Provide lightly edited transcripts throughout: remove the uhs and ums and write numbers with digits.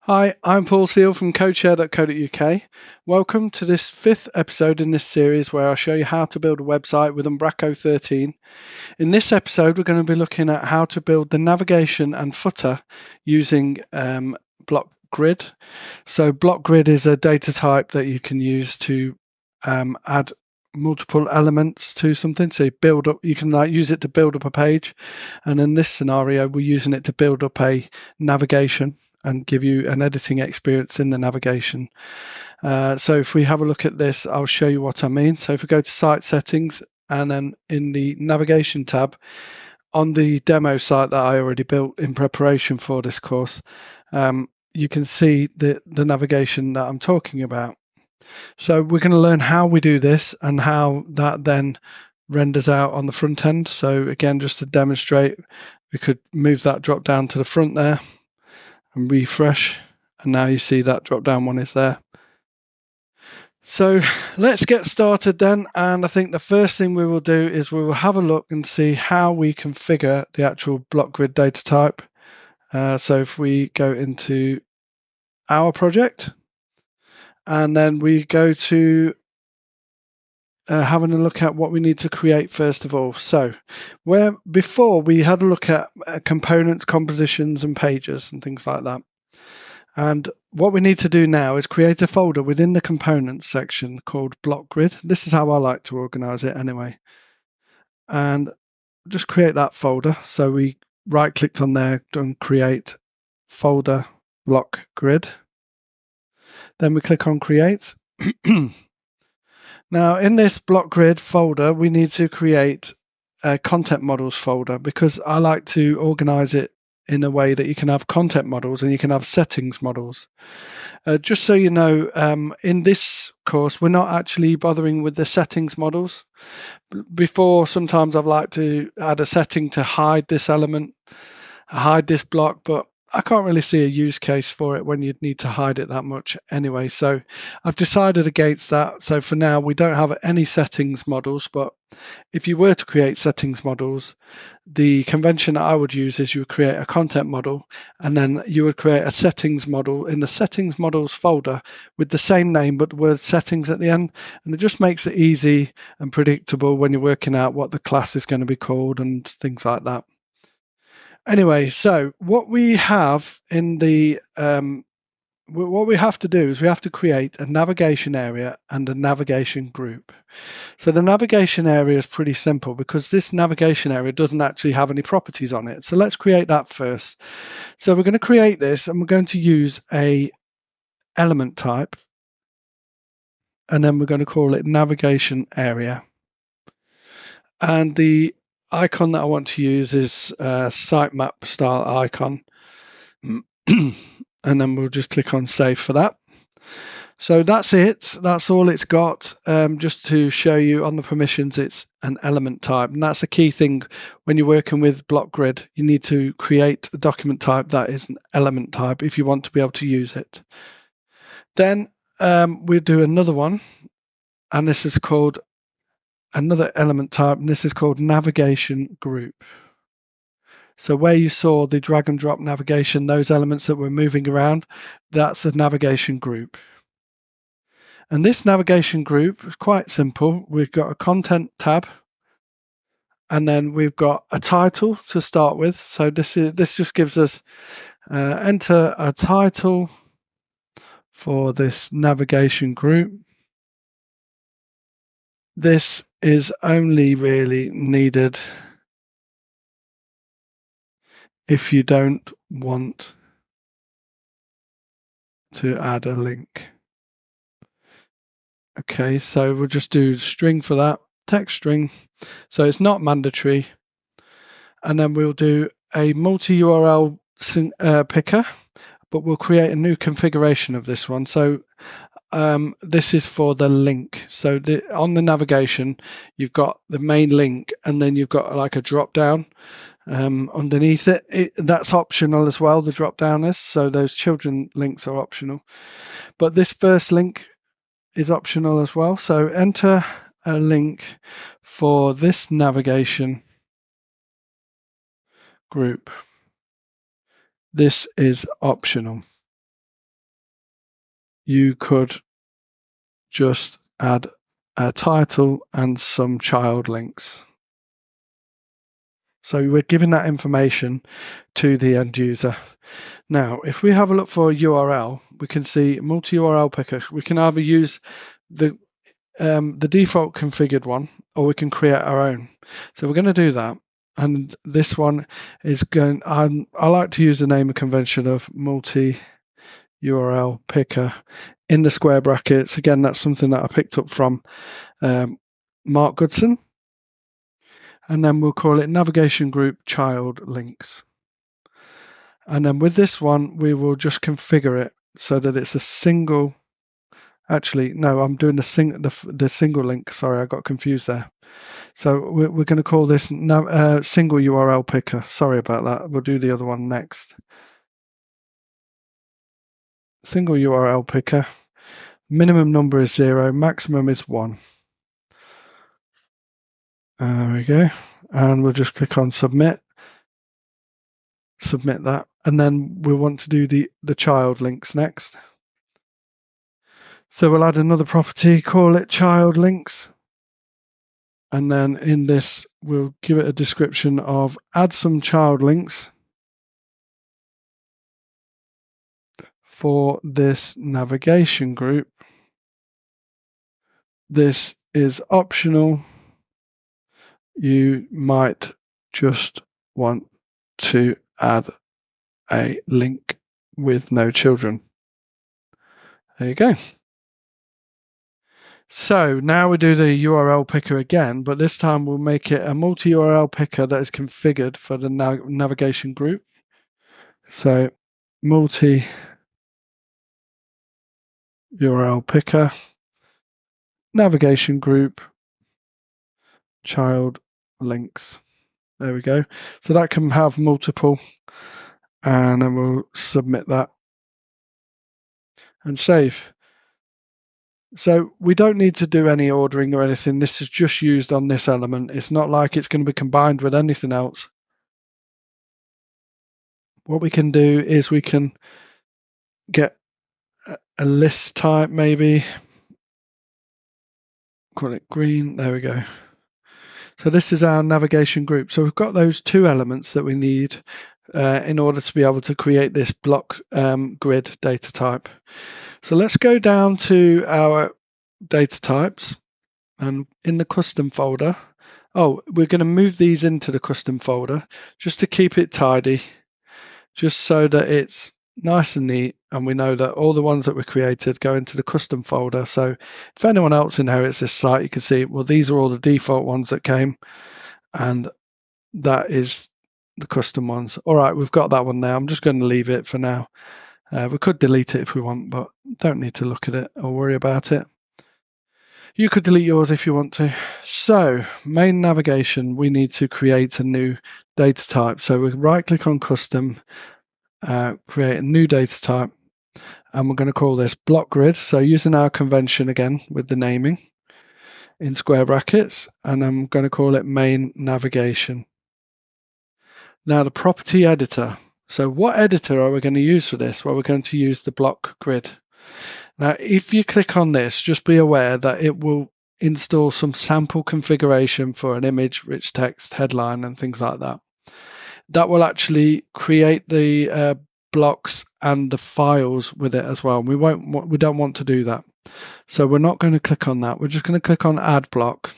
Hi, I'm Paul Seal from codeshare.co.uk. Welcome to this fifth episode in this series where I'll show you how to build a website with Umbraco 13. In this episode, we're going to be looking at how to build the navigation and footer using block grid. So block grid is a data type that you can use to add multiple elements to something. So you can use it to build up a page. And in this scenario, we're using it to build up a navigation and give you an editing experience in the navigation. So if we have a look at this, I'll show you what I mean. So if we go to site settings and then in the navigation tab on the demo site that I already built in preparation for this course, you can see the navigation that I'm talking about. So we're going to learn how we do this and how that then renders out on the front end. So again, just to demonstrate, we could move that drop down to the front there and refresh, and now you see that drop down one is there. So let's get started then, and I think the first thing we will do is we will have a look and see how we configure the actual block grid data type. So if we go into our project and then we go to having a look at what we need to create first of all. So where before we had a look at components, compositions and pages and things like that. And what we need to do now is create a folder within the components section called block grid. This is how I like to organize it anyway. And just create that folder. So we right clicked on there and create folder block grid. Then we click on create. Now in this block grid folder, we need to create a content models folder because I like to organize it in a way that you can have content models and you can have settings models. Just so you know, in this course, we're not actually bothering with the settings models. Before, sometimes I've liked to add a setting to hide this element, hide this block, but I can't really see a use case for it when you'd need to hide it that much anyway. So I've decided against that. So for now, we don't have any settings models, but if you were to create settings models, the convention that I would use is you would create a content model and then you would create a settings model in the settings models folder with the same name but the word settings at the end. And it just makes it easy and predictable when you're working out what the class is going to be called and things like that. Anyway, so what we have in the what we have to do is we have to create a navigation area and a navigation group. So the navigation area is pretty simple because this navigation area doesn't actually have any properties on it. So let's create that first. So we're going to create this and we're going to use a element type and then we're going to call it navigation area. And the icon that I want to use is a sitemap style icon. And then we'll just click on save for that. So that's it. That's all it's got. Just to show you on the permissions, it's an element type. And that's a key thing when you're working with block grid. You need to create a document type that is an element type if you want to be able to use it. Then we'll do another one. And this is called another element type. And this is called navigation group. So where you saw the drag and drop navigation, those elements that were moving around, that's a navigation group. And this navigation group is quite simple. We've got a content tab, and then we've got a title to start with. So this just gives us enter a title for this navigation group. This is only really needed if you don't want to add a link. Okay, so we'll just do string for that, text string. So it's not mandatory. And then we'll do a multi-URL picker, but we'll create a new configuration of this one. So this is for the link. So on the navigation, you've got the main link, and then you've got like a drop down underneath it. That's optional as well, the drop down is. So those children links are optional. But this first link is optional as well. So enter a link for this navigation group. This is optional. you could just add a title and some child links. So we're giving that information to the end user. Now, if we have a look for URL, we can see multi-URL picker. We can either use the default configured one, or we can create our own. So we're going to do that. And this one is going, I like to use the naming convention of multi-URL picker in the square brackets. Again, that's something that I picked up from Mark Goodson. And then we'll call it navigation group child links. And then with this one, we will just configure it so that it's a single. Actually, no, I'm doing the single link. Sorry, I got confused there. So we're going to call this single URL picker. Sorry about that. We'll do the other one next. Single URL picker. Minimum number is 0. Maximum is 1. There we go. And we'll just click on submit. Submit that. And then we'll want to do the child links next. So we'll add another property, call it child links. And then in this, we'll give it a description of add some child links for this navigation group. This is optional. You might just want to add a link with no children. There you go. So now we do the URL picker again, but this time we'll make it a multi-URL picker that is configured for the navigation group. So multi-URL picker, navigation group, child links. There we go. So that can have multiple, and then we'll submit that and save. So we don't need to do any ordering or anything. This is just used on this element. It's not like it's going to be combined with anything else. What we can do is we can get a list type, maybe call it green. There we go. So this is our navigation group. So we've got those two elements that we need in order to be able to create this block grid data type. So let's go down to our data types, and in the custom folder, we're going to move these into the custom folder just to keep it tidy, just so that it's nice and neat, and we know that all the ones that were created go into the custom folder. So if anyone else inherits this site, you can see, well, these are all the default ones that came, and that is the custom ones. All right, we've got that one now. I'm just going to leave it for now. We could delete it if we want, but don't need to look at it or worry about it. You could delete yours if you want to. So main navigation, we need to create a new data type. So we right click on custom, create a new data type, and we're going to call this block grid. So using our convention again with the naming in square brackets, and I'm going to call it main navigation. Now the property editor. So what editor are we going to use for this? Well, we're going to use the block grid. Now, if you click on this, just be aware that it will install some sample configuration for an image, rich text, headline, and things like that. That will actually create the blocks and the files with it as well. We don't want to do that. So we're not going to click on that. We're just going to click on add block.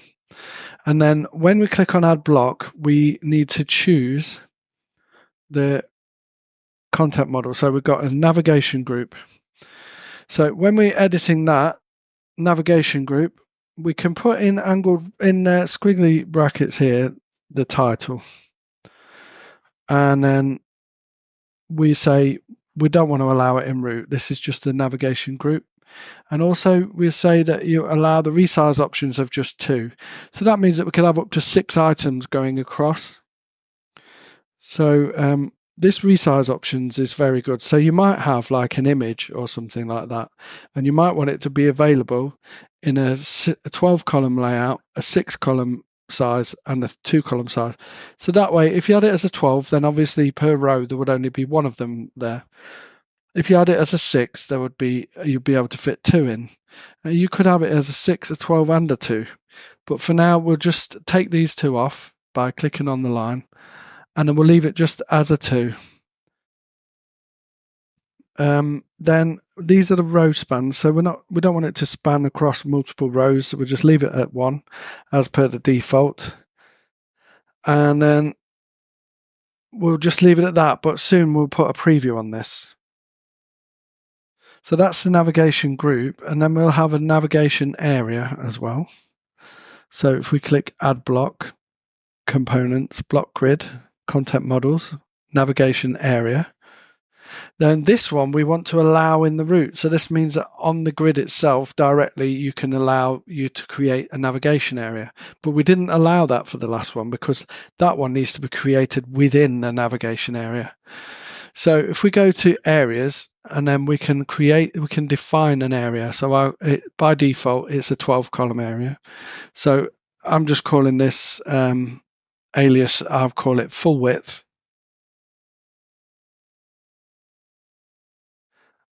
And then when we click on add block, we need to choose the content model. So we've got a navigation group. So when we're editing that navigation group, we can put in squiggly brackets here the title, and then we say we don't want to allow it in root. This is just the navigation group. And also we say that you allow the resize options of just 2. So that means that we can have up to 6 items going across. So this resize options is very good. So you might have like an image or something like that, and you might want it to be available in a 12 column layout, a 6 column size, and a 2 column size. So that way, if you had it as a 12, then obviously per row there would only be one of them there. If you had it as a 6, you'd be able to fit 2 in. You could have it as a 6, a 12, and a 2. But for now, we'll just take these 2 off by clicking on the line, and then we'll leave it just as a 2. Then these are the row spans, so we don't want it to span across multiple rows, so we'll just leave it at 1 as per the default. And then we'll just leave it at that, but soon we'll put a preview on this. So that's the navigation group, and then we'll have a navigation area as well. So if we click Add Block, Components, Block Grid, Content Models, Navigation Area, then this one we want to allow in the root. So this means that on the grid itself directly you can allow you to create a navigation area. But we didn't allow that for the last one because that one needs to be created within the navigation area. So if we go to areas and then we can define an area. So by default it's a 12 column area. So I'm just calling this alias, I'll call it full width.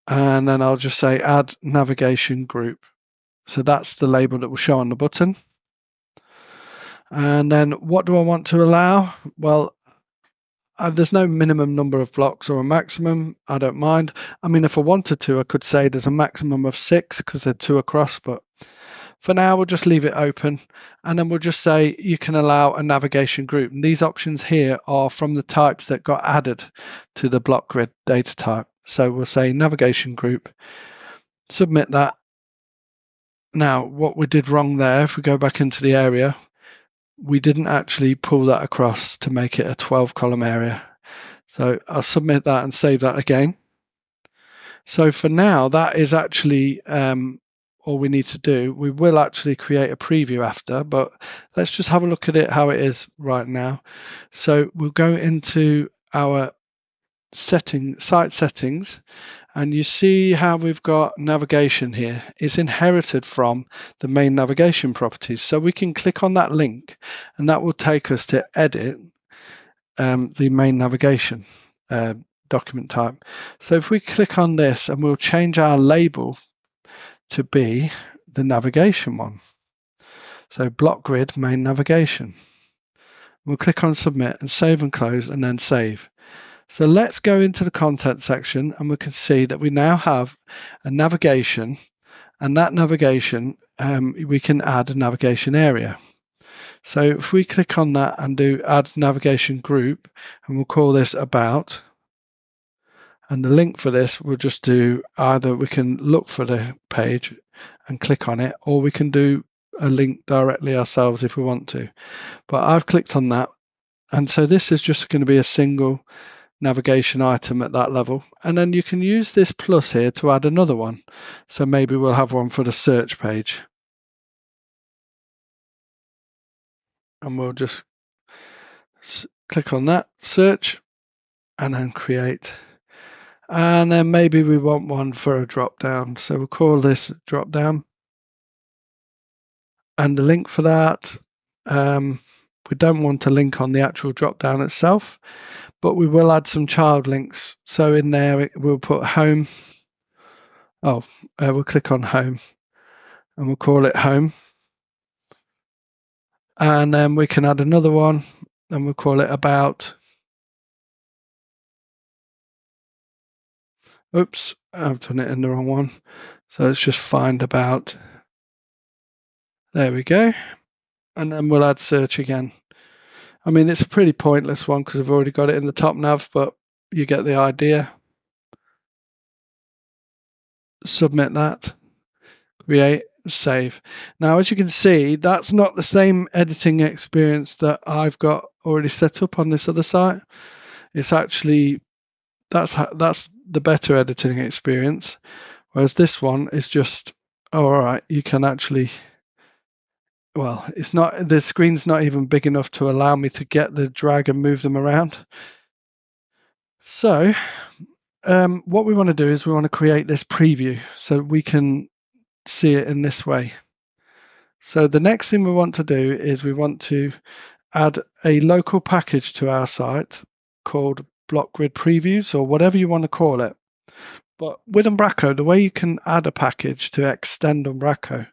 And then I'll just say add navigation group. So that's the label that will show on the button. And then what do I want to allow? Well, there's no minimum number of blocks or a maximum. I don't mind. I mean, if I wanted to, I could say there's a maximum of 6 because they're 2 across, but for now, we'll just leave it open. And then we'll just say you can allow a navigation group. And these options here are from the types that got added to the block grid data type. So we'll say navigation group, submit that. Now, what we did wrong there, if we go back into the area, we didn't actually pull that across to make it a 12 column area. So I'll submit that and save that again. So for now, that is actually all we need to do. We will actually create a preview after, but let's just have a look at it how it is right now. So we'll go into our site settings, and you see how we've got navigation here. It's inherited from the main navigation properties. So we can click on that link and that will take us to edit the main navigation document type. So if we click on this and we'll change our label to be the navigation one. So block grid main navigation. We'll click on submit and save and close and then save. So let's go into the content section and we can see that we now have a navigation, and that navigation we can add a navigation area. So if we click on that and do add navigation group, and we'll call this about, and the link for this we'll just do either we can look for the page and click on it, or we can do a link directly ourselves if we want to. But I've clicked on that, and so this is just going to be a single navigation item at that level, and then you can use this plus here to add another one. So maybe we'll have one for the search page, and we'll just click on that, search, and then create. And then maybe we want one for a drop down, so we'll call this drop down, and the link for that, we don't want a link on the actual drop down itself, but we will add some child links. So in there we'll put home. We'll click on home and we'll call it home. And then we can add another one and we'll call it about. Oops, I've done it in the wrong one. So let's just find about. There we go. And then we'll add search again. I mean, it's a pretty pointless one because I've already got it in the top nav, but you get the idea. Submit that, create, save. Now, as you can see, that's not the same editing experience that I've got already set up on this other site. It's actually, that's the better editing experience, whereas this one is just, all right, you can actually, well, it's not, the screen's not even big enough to allow me to get the drag and move them around. So what we want to do is we want to create this preview so we can see it in this way. So the next thing we want to do is we want to add a local package to our site called block grid previews, or whatever you want to call it. But with Umbraco, the way you can add a package to extend Umbraco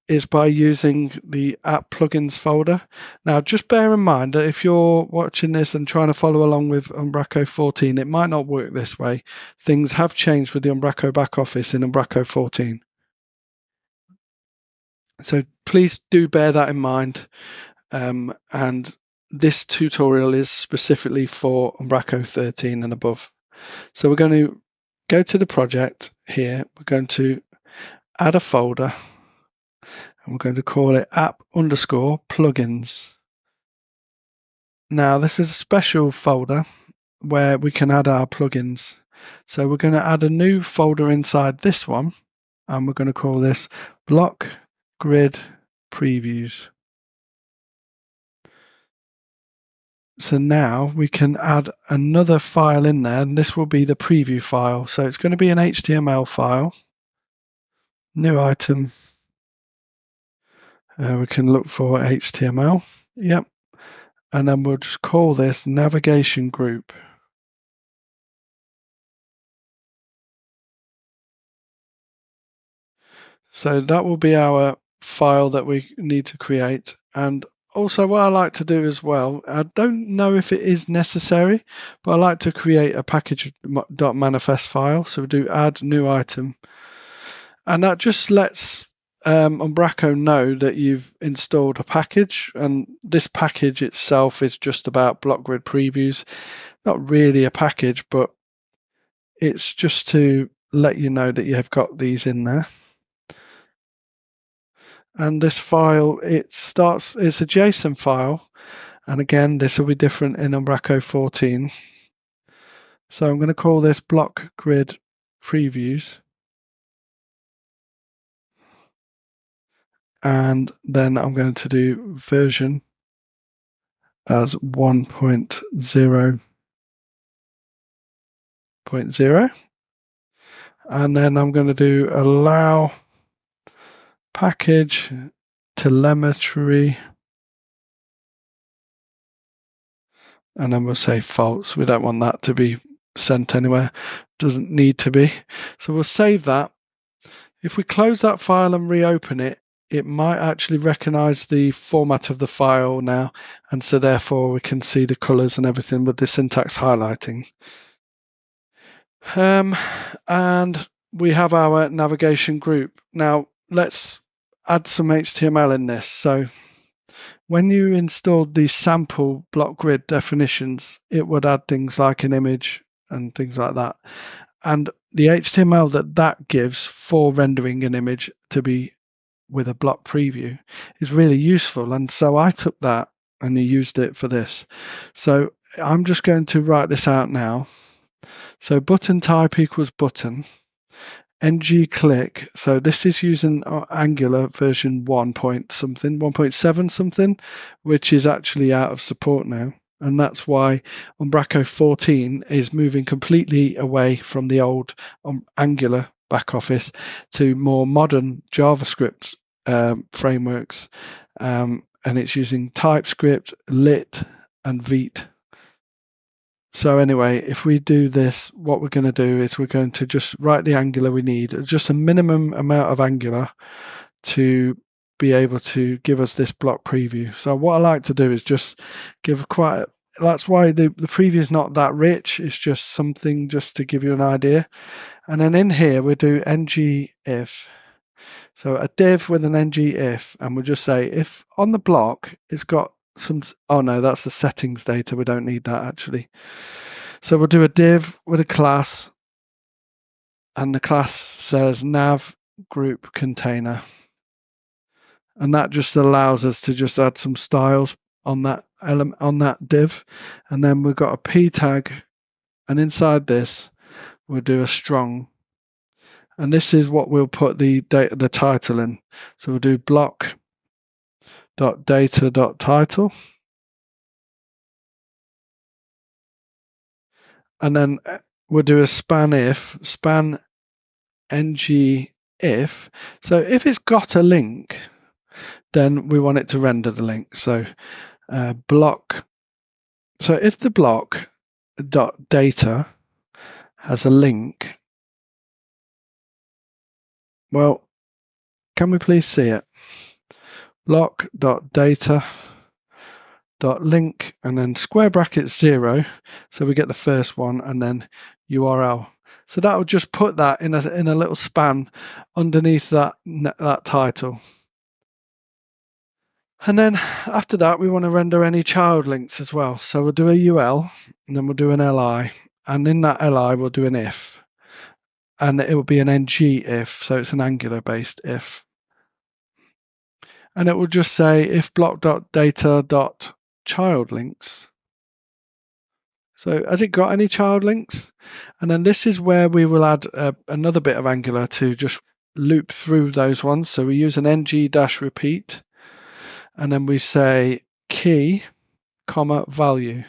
is by using the app plugins folder. Now, just bear in mind that if you're watching this and trying to follow along with Umbraco 14, it might not work this way. Things have changed with the Umbraco back office in Umbraco 14. So please do bear that in mind. And this tutorial is specifically for Umbraco 13 and above. So we're going to go to the project here. We're going to add a folder and we're going to call it app_plugins. Now this is a special folder where we can add our plugins. So we're going to add a new folder inside this one and we're going to call this block grid previews. So now we can add another file in there, and this will be the preview file. So it's going to be an HTML file, new item. We can look for HTML. Yep. And then we'll just call this navigation group. So that will be our file that we need to create. And also what I like to do as well, I don't know if it is necessary, but I like to create a package.manifest file. So we do add new item. And that just lets Umbraco know that you've installed a package. And this package itself is just about block grid previews. Not really a package, but it's just to let you know that you have got these in there. And this file, it's a JSON file. And again, this will be different in Umbraco 14. So I'm going to call this block grid previews. And then I'm going to do version as 1.0.0. And then I'm going to do allow package telemetry. And then we'll say false. We don't want that to be sent anywhere. Doesn't need to be. So we'll save that. If we close that file and reopen it, it might actually recognize the format of the file now. And so therefore we can see the colors and everything with the syntax highlighting. And we have our navigation group. Now let's add some HTML in this. So when you installed the sample block grid definitions, it would add things like an image and things like that. And the HTML that gives for rendering an image to be with a block preview is really useful. And so I took that and used it for this. So I'm just going to write this out now. So button type equals button. ng click. So this is using Angular version 1.7 something, which is actually out of support now. And that's why Umbraco 14 is moving completely away from the old Angular back office to more modern JavaScript frameworks. And it's using TypeScript, Lit, and Vite. So anyway, if we do this, what we're going to do is we're going to just write the Angular we need, just a minimum amount of Angular to be able to give us this block preview. So what I like to do is just give that's why the preview is not that rich. It's just something just to give you an idea. And then in here, we'll do ng if. So a div with an ng if, and we'll just say if on the block it's got oh no, that's the settings data. We don't need that actually. So we'll do a div with a class, and the class says nav group container. And that just allows us to just add some styles on that element, on that div. And then we've got a p tag, and inside this, we'll do a strong. And this is what we'll put the title in. So we'll do block.data.title. And then we'll do a span ng if. So if it's got a link, then we want it to render the link. So block. So if the block dot data has a link, Well, can we please see it? Block.data.link and then square brackets 0. So we get the first one and then URL. So that will just put that in a little span underneath that title. And then after that, we want to render any child links as well. So we'll do a UL and then we'll do an LI. And in that LI, we'll do an if. And it will be an ng if. So it's an Angular based if. And it will just say if block.data.child links. So has it got any child links? And then this is where we will add another bit of Angular to just loop through those ones. So we use an ng-repeat. And then we say key, comma, value.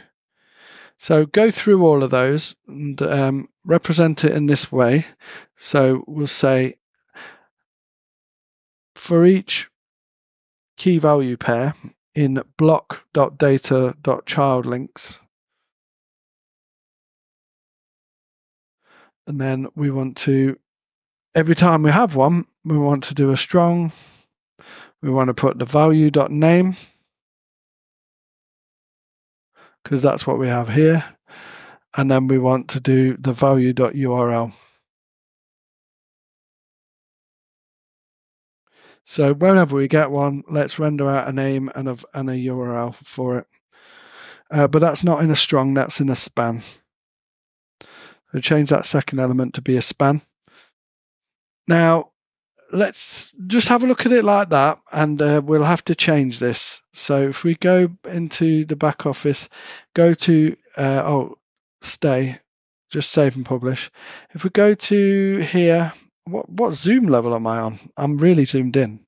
So go through all of those and represent it in this way. So we'll say for each key value pair in block.data.child links. And then we want to, every time we have one, we want to do a strong. We want to put the value.name because that's what we have here. And then we want to do the value.url. So whenever we get one, let's render out a name and a URL for it. But that's not in a strong, that's in a span. So change that second element to be a span. Now, let's just have a look at it like that, and we'll have to change this. So if we go into the back office, go to, stay, just save and publish. If we go to here, what zoom level am I on? I'm really zoomed in.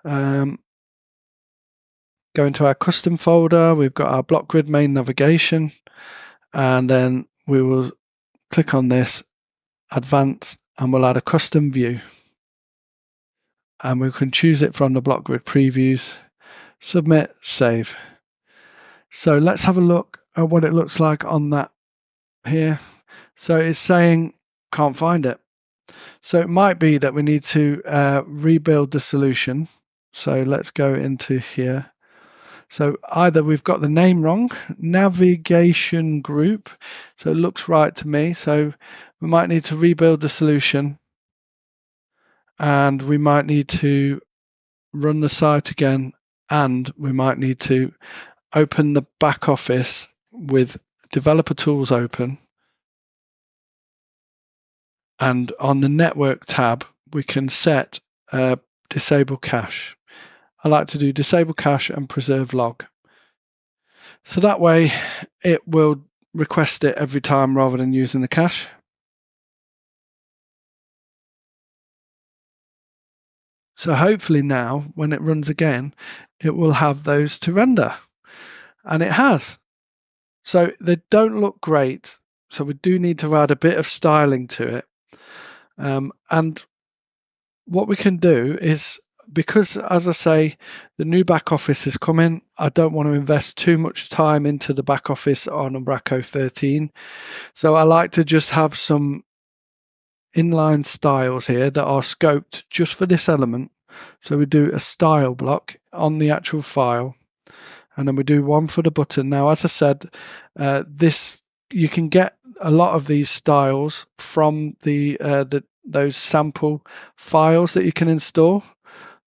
Go into our custom folder, we've got our block grid main navigation, and then we will click on this, advanced, and we'll add a custom view. And we can choose it from the block grid previews, submit, save. So let's have a look at what it looks like on that here. So it's saying can't find it. So it might be that we need to rebuild the solution. So let's go into here. So either we've got the name wrong, navigation group, so it looks right to me. So we might need to rebuild the solution and we might need to run the site again, and we might need to open the back office with developer tools open. And on the network tab, we can set disable cache. I like to do disable cache and preserve log. So that way it will request it every time rather than using the cache. So hopefully now when it runs again, it will have those to render. And it has. So they don't look great. So we do need to add a bit of styling to it. And what we can do is, because as I say, the new back office is coming, I don't want to invest too much time into the back office on Umbraco 13. So I like to just have some inline styles here that are scoped just for this element. So we do a style block on the actual file, and then we do one for the button. Now, as I said, this you can get a lot of these styles from those sample files that you can install.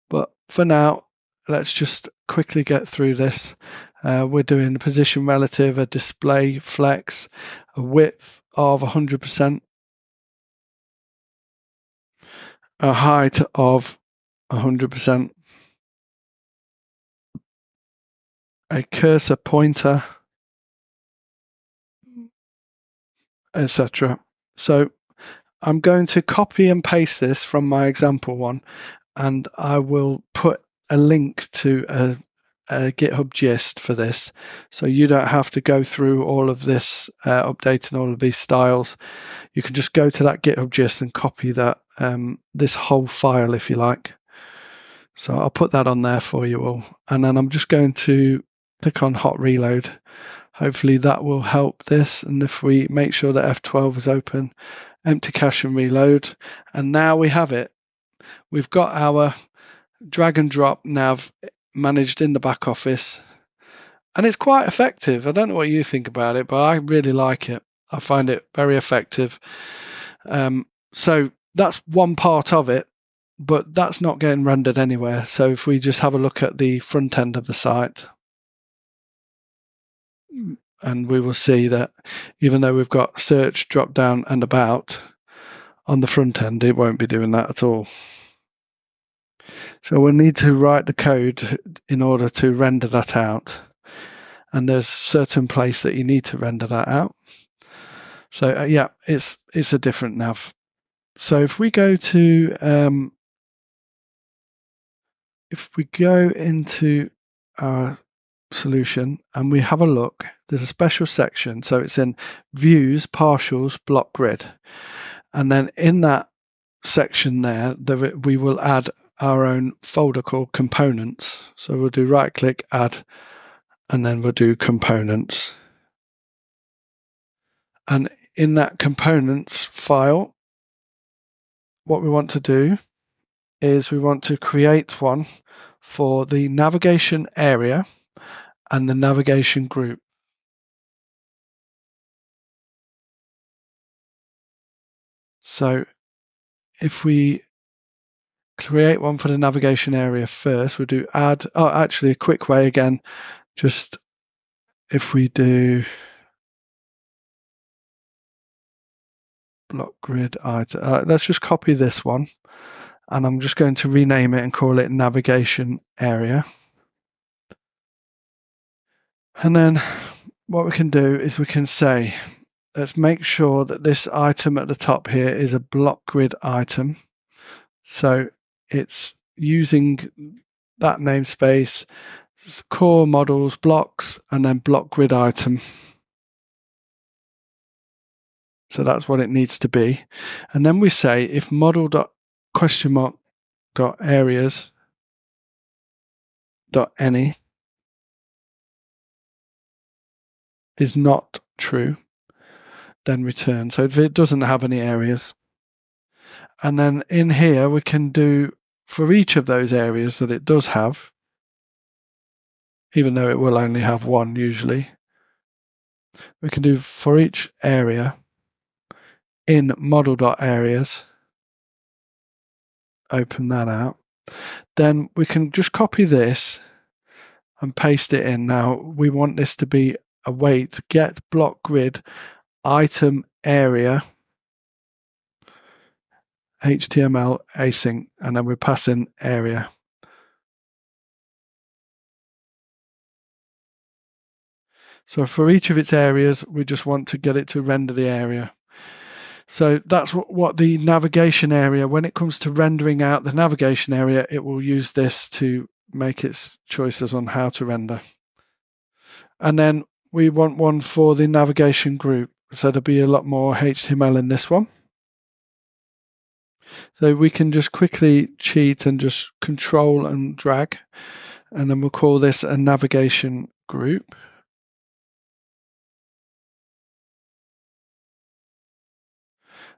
But for now, let's just quickly get through this. We're doing a position relative, a display flex, a width of 100%, a height of 100%, a cursor pointer, etc. So I'm going to copy and paste this from my example one, and I will put a link to a GitHub gist for this, so you don't have to go through all of this, updating all of these styles. You can just go to that GitHub gist and copy that this whole file if you like. So I'll put that on there for you all, and then I'm just going to click on hot reload. Hopefully that will help this. And if we make sure that F12 is open, empty cache and reload, and now we have it. we've got our drag and drop nav managed in the back office, and it's quite effective. I don't know what you think about it, but I really like it. I find it very effective. So that's one part of it, but that's not getting rendered anywhere. So if we just have a look at the front end of the site, and we will see that even though we've got search, drop down, and about on the front end, it won't be doing that at all. So we'll need to write the code in order to render that out. And there's a certain place that you need to render that out. So yeah, it's a different nav. So if we go to if we go into our solution and we have a look, there's a special section. So it's in views, partials, block grid. And then in that section there, we will add our own folder called components. So we'll do right click, add, and then we'll do components. And in that components file, what we want to do is we want to create one for the navigation area and the navigation group. So if we create one for the navigation area first, we'll do add. Oh, actually, a quick way again, just if we do block grid item, let's just copy this one, and I'm just going to rename it and call it navigation area. And then what we can do is we can say, let's make sure that this item at the top here is a block grid item. So it's using that namespace, core models, blocks, and then block grid item. So that's what it needs to be. And then we say if model.areas.any is not true, then return. So if it doesn't have any areas. And then in here, we can do for each of those areas that it does have, even though it will only have one usually, we can do for each area in model.areas, open that out. Then we can just copy this and paste it in. Now we want this to be a wait get block grid item area HTML async, and then we pass in area. So for each of its areas, we just want to get it to render the area. So that's what the navigation area, when it comes to rendering out the navigation area, it will use this to make its choices on how to render. And then we want one for the navigation group. So there'll be a lot more HTML in this one. So we can just quickly cheat and just control and drag, and then we'll call this a navigation group.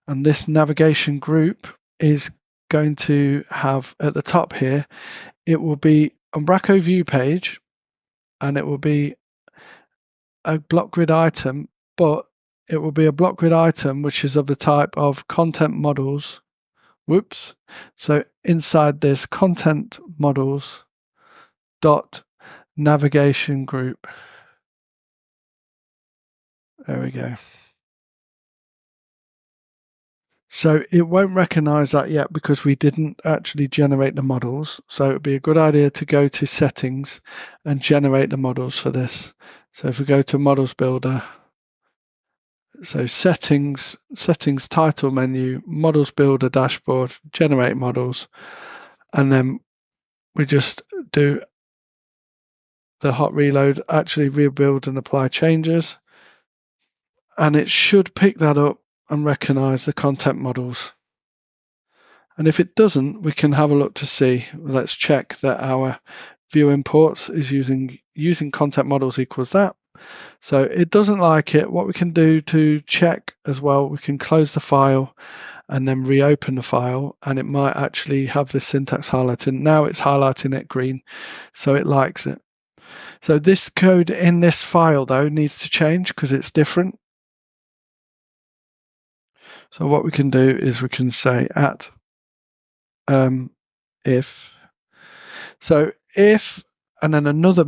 And this navigation group is going to have at the top here, it will be Umbraco view page, and it will be a block grid item, but it will be a block grid item which is of the type of content models. Whoops. So inside this content models dot navigation group. There we go. So it won't recognize that yet because we didn't actually generate the models. So it would be a good idea to go to settings and generate the models for this. So if we go to models builder, so settings title menu, models builder dashboard, generate models, and then we just do the hot reload, actually rebuild and apply changes. And it should pick that up and recognize the content models. And if it doesn't, we can have a look to see. Let's check that our view imports is using content models equals that. So it doesn't like it. What we can do to check as well, we can close the file and then reopen the file, and it might actually have the syntax highlighting. Now it's highlighting it green, so it likes it. So this code in this file though needs to change because it's different. So what we can do is we can say at if. So if, and then another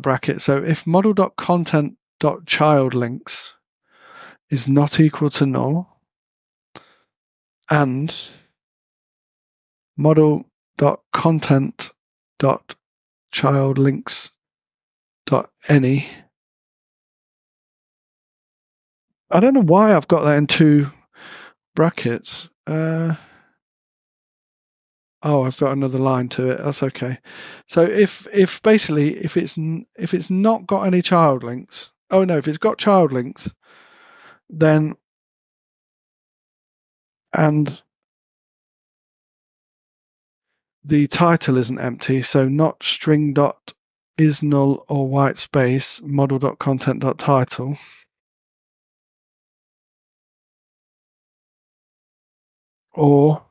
bracket. So if model.content.child links is not equal to null, and model.content.childlinks.any. I don't know why I've got that in two brackets. Oh, I've got another line to it. That's okay. So if it's not got any child links. Oh no, if it's got child links, then and the title isn't empty, so not string dot is null or white space model.content.title, or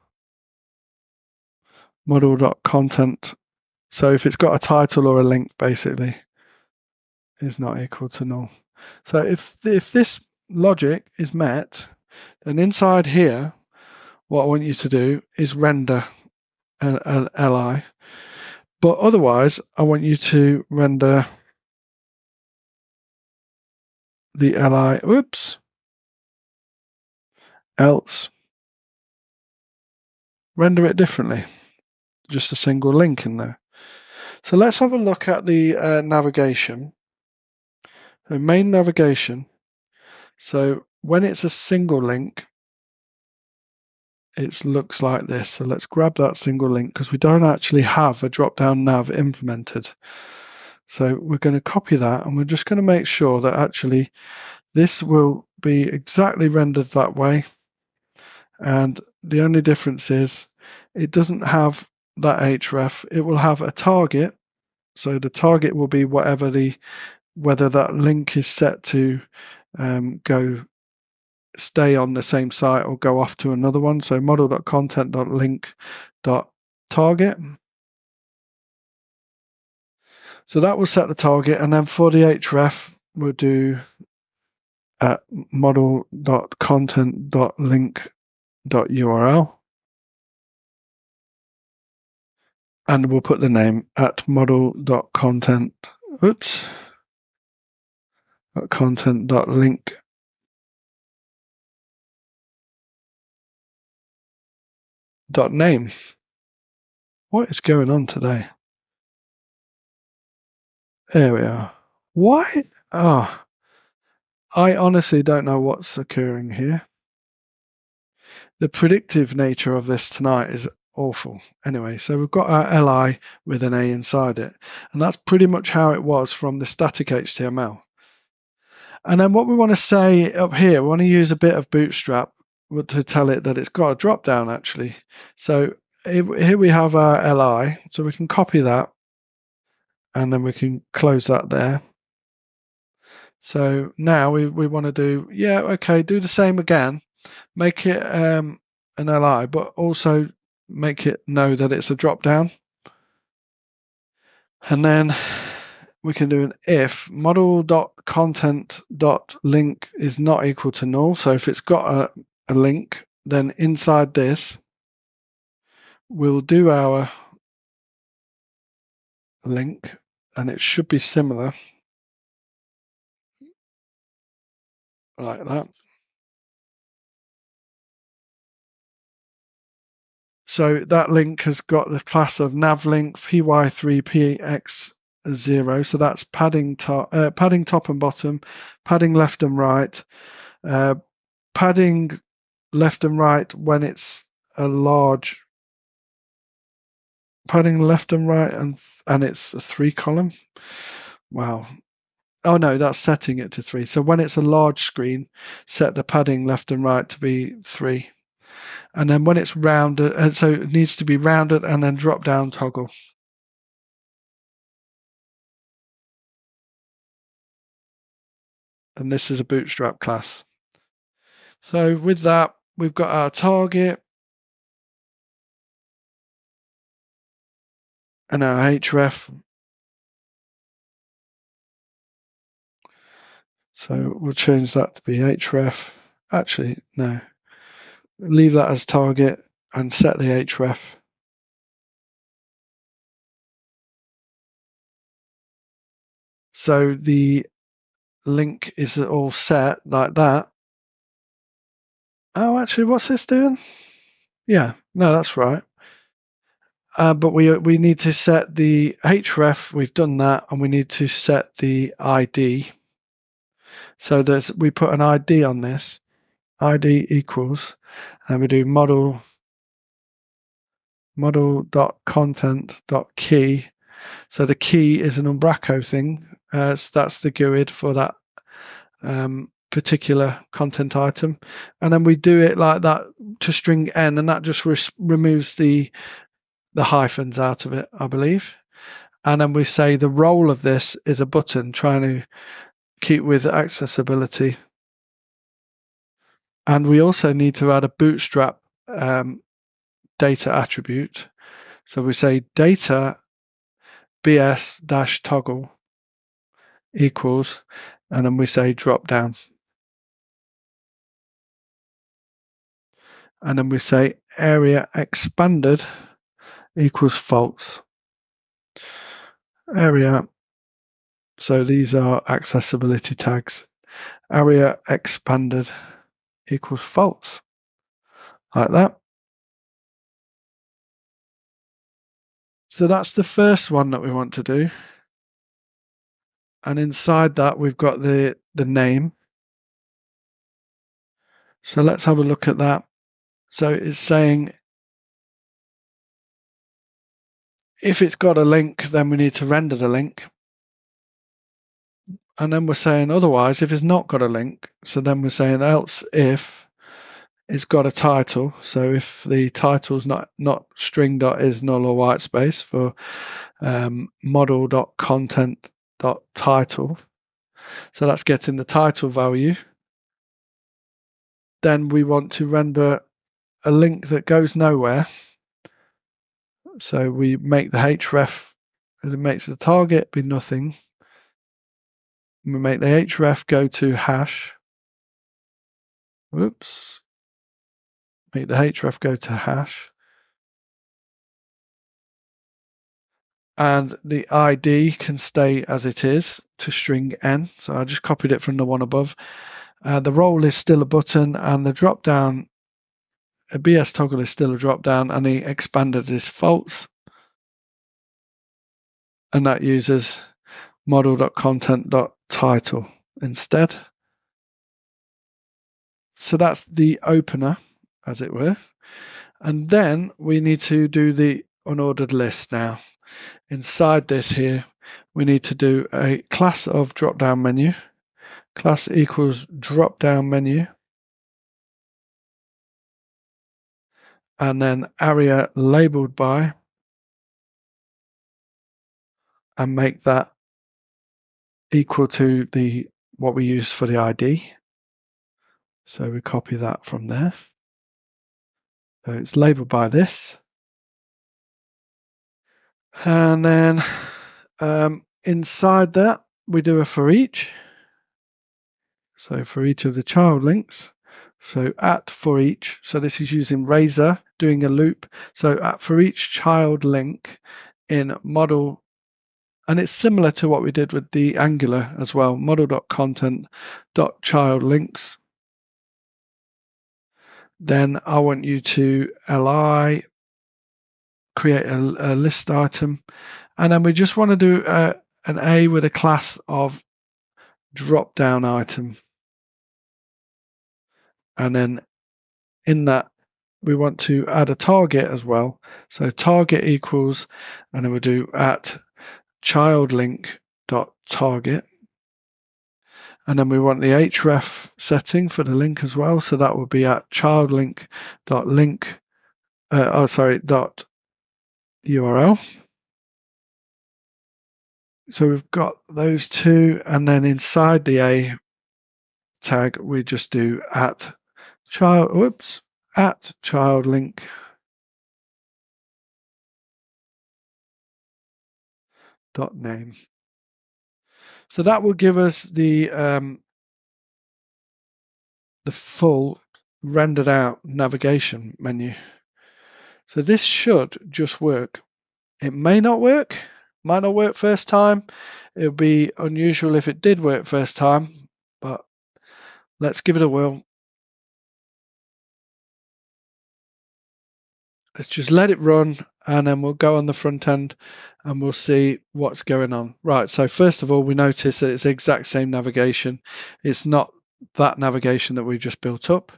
model.content. So if it's got a title or a link, basically, is not equal to null. So if this logic is met, then inside here, what I want you to do is render an li. But otherwise, I want you to render the li. Oops. Else, render it differently. Just a single link in there. So let's have a look at the navigation. The main navigation. So when it's a single link, it looks like this. So let's grab that single link because we don't actually have a drop-down nav implemented. So we're going to copy that, and we're just going to make sure that actually this will be exactly rendered that way. And the only difference is it doesn't have that href. It will have a target. So the target will be whether that link is set to stay on the same site or go off to another one. So model.content.link.target. So that will set the target, and then for the href, we'll do at model.content.link.url, and we'll put the name at model.content. Oops. Content.link.name. What is going on today? There we are. Why? Oh, I honestly don't know what's occurring here. The predictive nature of this tonight is awful. Anyway, so we've got our li with an a inside it, and that's pretty much how it was from the static HTML. And then what we want to say up here, we want to use a bit of Bootstrap to tell it that it's got a drop down actually. So here we have our li, so we can copy that, and then we can close that there. So now we want to do the same again, make it an li, but also make it know that it's a drop down, and then we can do an if model.content.link is not equal to null. So if it's got a link, then inside this we'll do our link, and it should be similar like that. So that link has got the class of navlink py3px0. So that's padding top and bottom, padding left and right, padding left and right when it's a large, padding left and right, and it's a 3 column. Wow. Oh no, that's setting it to 3. So when it's a large screen, set the padding left and right to be 3. And then when it's rounded, and so it needs to be rounded and then drop down toggle. And this is a Bootstrap class. So with that, we've got our target and our href. So we'll change that to be href. Actually, no. Leave that as target and set the href. So the link is all set like that. Oh, actually, what's this doing? Yeah, no, that's right. But we need to set the href. We've done that, and we need to set the ID. So we put an ID on this. ID equals, and we do model.content.key. So the key is an Umbraco thing. So that's the GUID for that particular content item, and then we do it like that to string n, and that just removes the hyphens out of it, I believe. And then we say the role of this is a button, trying to keep with accessibility. And we also need to add a bootstrap data attribute. So we say data bs-toggle equals, and then we say drop down. And then we say area expanded equals false. Area, so these are accessibility tags. Area expanded equals false, like that. So that's the first one that we want to do. And inside that, we've got the name. So let's have a look at that. So it's saying if it's got a link, then we need to render the link. And then we're saying otherwise, if it's not got a link, so then we're saying else if it's got a title. So if the title's not string.is null or white space for model.content.title, so that's getting the title value, then we want to render a link that goes nowhere. So we make the href, it makes the target be nothing. We make the href go to hash. Whoops. Make the href go to hash. And the ID can stay as it is to string n. So I just copied it from the one above. The role is still a button, and the drop down, a BS toggle is still a drop down, and the expanded is false. And that uses model.content.title instead. So that's the opener, as it were. And then we need to do the unordered list now. Inside this here, we need to do a class of drop-down menu. Class equals drop-down menu. And then area labeled by, and make that equal to what we use for the ID. So we copy that from there. So it's labeled by this. And then inside that, we do a for each. So for each of the child links. So at for each. So this is using Razor, doing a loop. So at for each child link in model, and it's similar to what we did with the Angular as well, model.content.child links. Then I want you to li create a list item, and then we just want to do an A with a class of drop down item, and then in that we want to add a target as well. So target equals, and then we'll do at child link dot target, and then we want the href setting for the link as well. So that will be at child link dot link dot URL. So we've got those two, and then inside the A tag we just do at child. Whoops. at childlink dot name. So that will give us the full rendered out navigation menu. So this should just work. It may not work, might not work first time. It would be unusual if it did work first time, but let's give it a whirl. Let's just let it run, and then we'll go on the front end and we'll see what's going on. Right, so first of all, we notice that it's the exact same navigation. It's not that navigation that we just built up.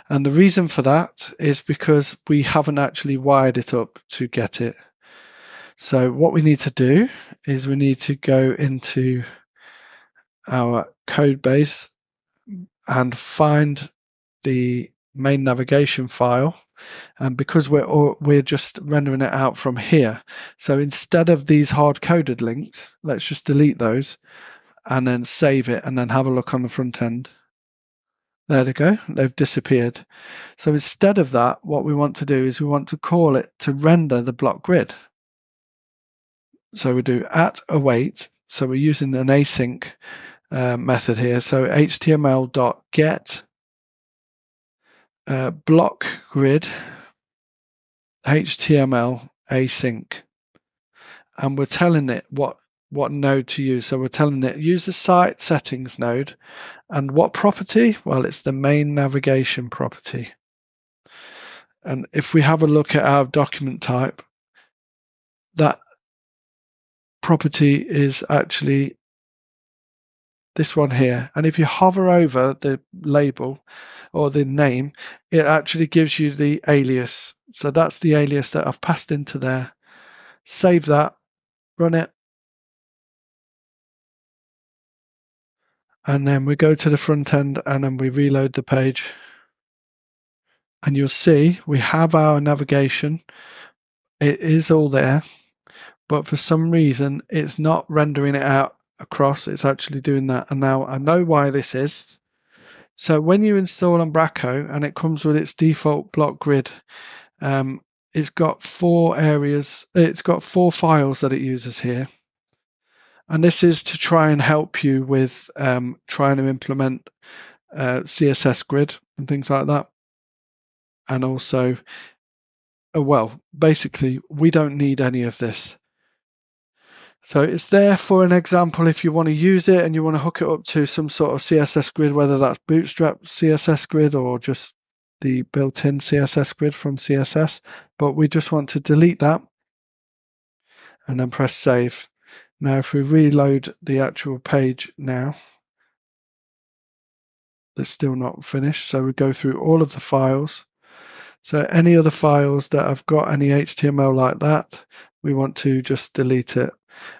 And the reason for that is because we haven't actually wired it up to get it. So what we need to do is we need to go into our code base and find the main navigation file. And because we're just rendering it out from here, so instead of these hard-coded links, let's just delete those and then save it and then have a look on the front end. There they go, they've disappeared. So instead of that, what we want to do is we want to call it to render the block grid. So we do @await. So we're using an async method here. So html.get block grid HTML async, and we're telling it what node to use. So we're telling it use the site settings node, and what property? Well, it's the main navigation property. And if we have a look at our document type, that property is actually this one here. And if you hover over the label or the name, it actually gives you the alias. So that's the alias that I've passed into there. Save that, run it, and then we go to the front end and then we reload the page. And you'll see we have our navigation. It is all there, but for some reason it's not rendering it out across. It's actually doing that. And now I know why this is. So when you install Umbraco and it comes with its default block grid, it's got 4 areas. It's got 4 files that it uses here. And this is to try and help you with trying to implement CSS grid and things like that. And also, well, basically, we don't need any of this. So it's there for an example if you want to use it and you want to hook it up to some sort of CSS grid, whether that's Bootstrap CSS grid or just the built-in CSS grid from CSS. But we just want to delete that and then press save. Now, if we reload the actual page now, it's still not finished. So we go through all of the files. So any other files that have got any HTML like that, we want to just delete it.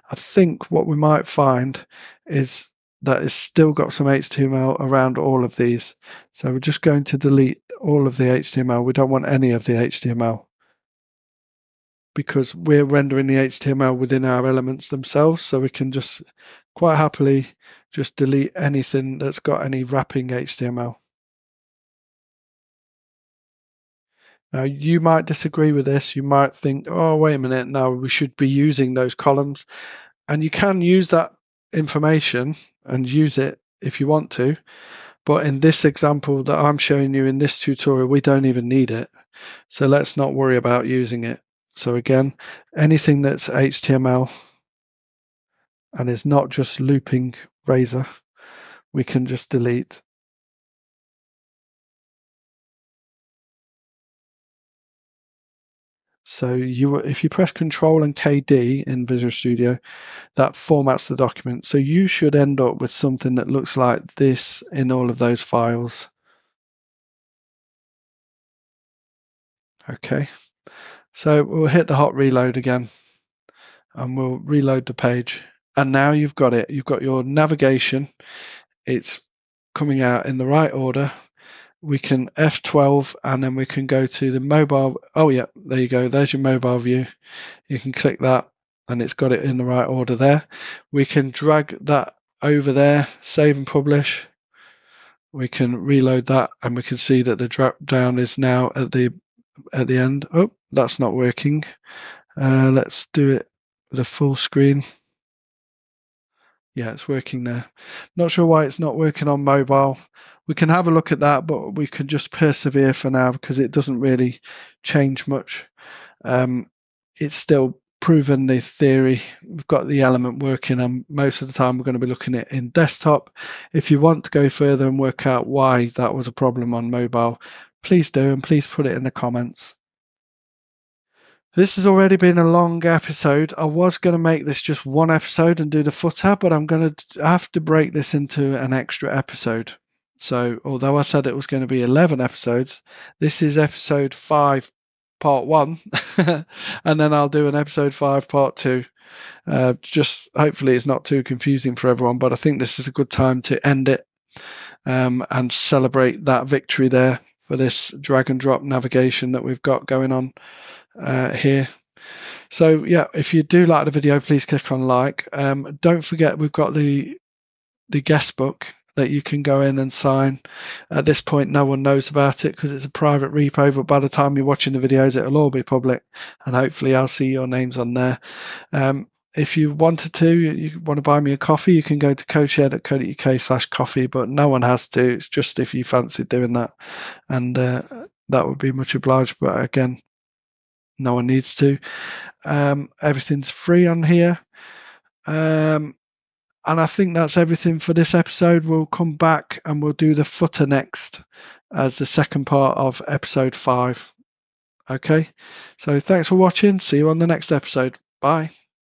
I think what we might find is that it's still got some HTML around all of these. So we're just going to delete all of the HTML. We don't want any of the HTML because we're rendering the HTML within our elements themselves. So we can just quite happily just delete anything that's got any wrapping HTML. Now, you might disagree with this. You might think, oh, wait a minute, no, we should be using those columns. And you can use that information and use it if you want to. But in this example that I'm showing you in this tutorial, we don't even need it. So let's not worry about using it. So again, anything that's HTML and is not just looping razor, we can just delete. So if you press Control and KD in Visual Studio, that formats the document. So you should end up with something that looks like this in all of those files. Okay, so we'll hit the hot reload again and we'll reload the page. And now you've got it. You've got your navigation. It's coming out in the right order. We can F12 and then we can go to the mobile. Oh yeah, there you go. There's your mobile view. You can click that and it's got it in the right order there. We can drag that over there, save and publish. we can reload that, and we can see that the drop down is now at the end. Oh, that's not working. Let's do it with a full screen. Yeah, it's working there. Not sure why it's not working on mobile. We can have a look at that, but we can just persevere for now because it doesn't really change much. It's still proven the theory. We've got the element working, and most of the time we're going to be looking at in desktop. If you want to go further and work out why that was a problem on mobile, please do, and please put it in the comments. This has already been a long episode. I was going to make this just one episode and do the footer, but I'm going to have to break this into an extra episode. So, although I said it was going to be 11 episodes, this is episode 5, part 1, and then I'll do an episode 5, part 2. Just hopefully it's not too confusing for everyone, but I think this is a good time to end it and celebrate that victory there for this drag and drop navigation that we've got going on here. So yeah, if you do like the video, please click on like. Don't forget we've got the guest book that you can go in and sign. At this point no one knows about it because it's a private repo, but by the time you're watching the videos it'll all be public, and hopefully I'll see your names on there. If you wanted to, you want to buy me a coffee, you can go to codeshare.co.uk/coffee, but no one has to. It's just if you fancy doing that, and that would be much obliged, but again, no one needs to. Everything's free on here. And I think that's everything for this episode. We'll come back and we'll do the footer next as the second part of episode 5. Okay, so thanks for watching. See you on the next episode. Bye.